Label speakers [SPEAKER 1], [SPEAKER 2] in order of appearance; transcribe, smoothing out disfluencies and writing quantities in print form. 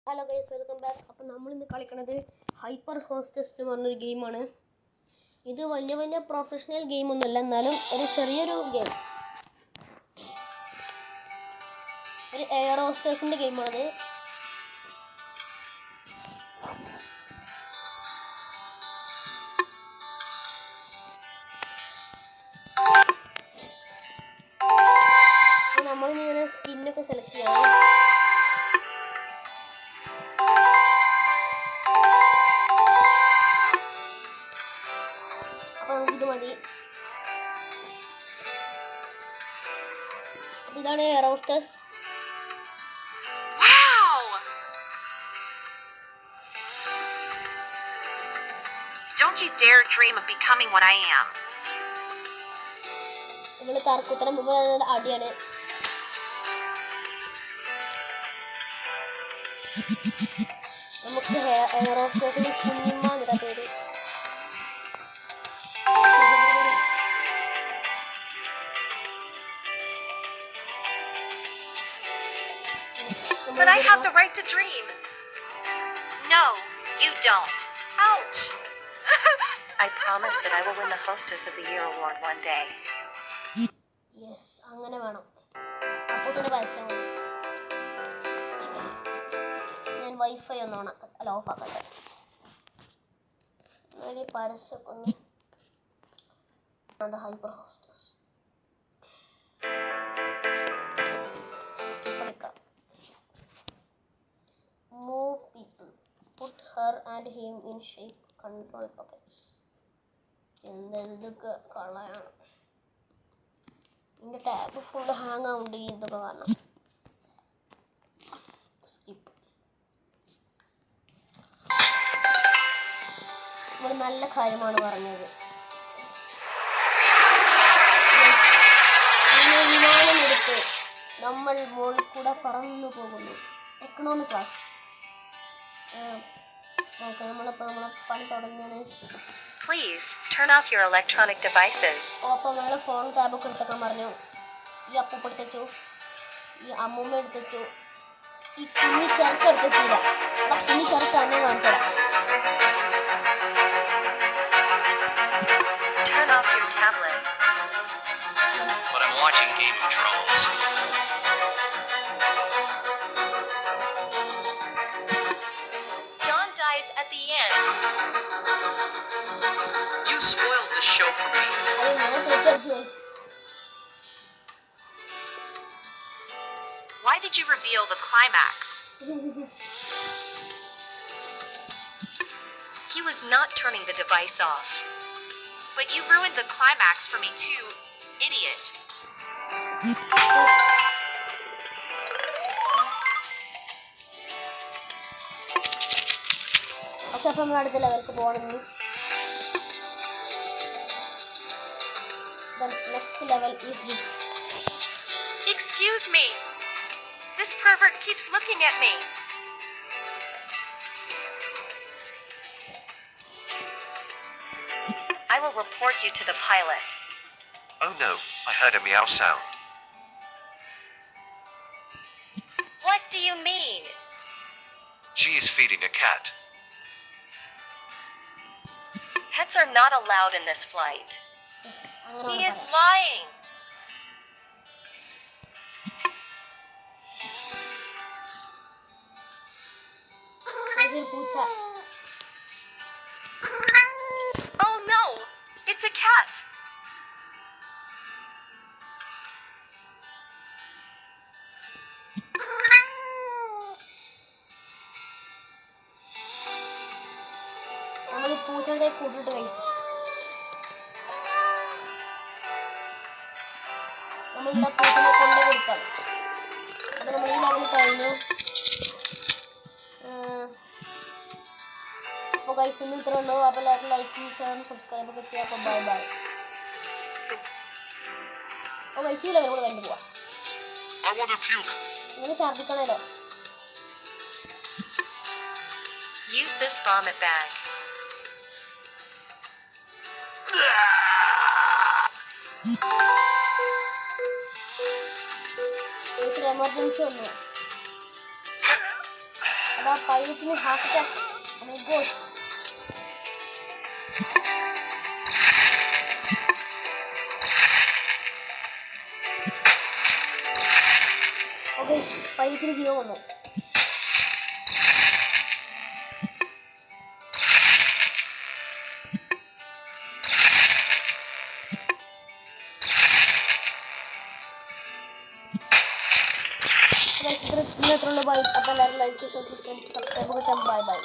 [SPEAKER 1] Hello guys, welcome back. അപ്പോൾ നമ്മളിന്ന് കളിക്കുന്നത് ഹൈപ്പർ ഹോസ്റ്റസ് എന്ന് പറഞ്ഞൊരു ഗെയിമാണ്. ഇത് വലിയ പ്രൊഫഷണൽ ഗെയിമൊന്നുമല്ല, എന്നാലും ഒരു ചെറിയൊരു ഗെയിം, ഒരു എയർ ഹോസ്റ്റേഴ്സിൻ്റെ ഗെയിമാണത്. നമ്മളിങ്ങനെ സ്കിന്നൊക്കെ സെലക്ട് ചെയ്യണം. ഇത് മതി. ഇതാണ് air hostess.
[SPEAKER 2] Don't you dare dream of becoming what I am.
[SPEAKER 1] നമ്മള് തർക്കുത്തരം അടിയാണ്. നമുക്ക് എയർ ഹോസ്റ്റസിന് കുഞ്ഞിമ്മ എന്നിട്ടാ പേര്.
[SPEAKER 2] But I have the right to dream. No, you don't. Ouch. I promise that I will win the Hostess of the Year award one day.
[SPEAKER 1] Yes, അങ്ങനെ വേണം. അപ്പോൾ തന്നെ പൈസ മതി. ഞാൻ വൈഫൈ ഒന്ന് ഓഫ് ആക്കട്ടെ. എന്നാലും ഈ പരസ്യമൊക്കെ ഒന്ന് അത് hyper hostess skip. Move people. Put her and him in shape. Control pockets. ഇതൊക്കെ കളയാണ്. എൻ്റെ ടാബ് ഫുള്ള് ഹാങ് ആവുന്നുണ്ട് ഈ ഇതൊക്കെ കാരണം. സ്കിപ്പ്. നമ്മൾ നല്ല കാര്യമാണ് പറഞ്ഞത്. വിമാനം എടുത്ത് നമ്മൾ മുകളിൽ കൂടെ പറന്നു പോകുന്നു. Economic class. ഓക്കെ, നമ്മളെ പണി തുടങ്ങിയാണ്.
[SPEAKER 2] Please turn off your electronic devices.
[SPEAKER 1] അപ്പോൾ നമ്മൾ ഫോൺ ടാബൊക്കെ എടുത്തേക്കാൻ പറഞ്ഞു. ഈ അപ്പൂപ്പ എടുത്തു, ഈ അമ്മൂമ്മ എടുത്തു, ഈ കുഞ്ഞി ചെറുക്ക എടുത്തിട്ടില്ല. ആ കുഞ്ഞി ചെറുക്കാണ് കാണിച്ചു തരാം.
[SPEAKER 2] Turn off your tablet.
[SPEAKER 3] But I'm watching Game of Thrones.
[SPEAKER 2] John dies at the end.
[SPEAKER 3] You spoiled the show for me.
[SPEAKER 2] Why did you reveal the climax? He was not turning the device off. But you ruined the climax for me too, idiot.
[SPEAKER 1] Okay, അപ്പോൾ നമ്മൾ അടുത്ത ലെവലിലേക്ക് പോകണം. The next level is this.
[SPEAKER 2] Excuse me. This pervert keeps looking at me. I will report you to the pilot.
[SPEAKER 3] Oh no, I heard a meow sound.
[SPEAKER 2] What do you mean?
[SPEAKER 3] She is feeding a cat.
[SPEAKER 2] Pets are not allowed in this flight. He is lying. Oh no, it's a cat.
[SPEAKER 1] നമ്മൾ ഈ പൂച്ചയുടെ കൂട്ടിട്ട് കഴിച്ചു. നമ്മൾ ഇവിടെ പൂച്ചനെ കൊണ്ടു കൊടുക്കാം. അപ്പോൾ നമ്മൾ ഈ ലെവൽ കഴിഞ്ഞു. അപ്പോൾ ഗൈസ് ഇന്ന് ഇത്രേ ഉള്ളൂ. അപ്പോൾ എല്ലാവരും ലൈക്കും ഷെയറും സബ്സ്ക്രൈബ് ഒക്കെ ചെയ്യാം. അപ്പോൾ ബൈ ബൈ. അപ്പോൾ ഗൈസ് ഈ ലെവൽ കൂടെ കഴിഞ്ഞു പോവാം. നിങ്ങൾ ഛർദ്ദിക്കണല്ലോ.
[SPEAKER 2] Use this vomit bag.
[SPEAKER 1] emergency അതാ പൈലറ്റിന് heart attack. Oh my god. Okay, പൈലറ്റിന് ജീവൻ വന്നു. ഇത്രയുള്ള ബൈ. അപ്പോൾ എല്ലാവരും ലൈക്ക് സബ്സ്ക്രൈബ് ബൈ ബൈ.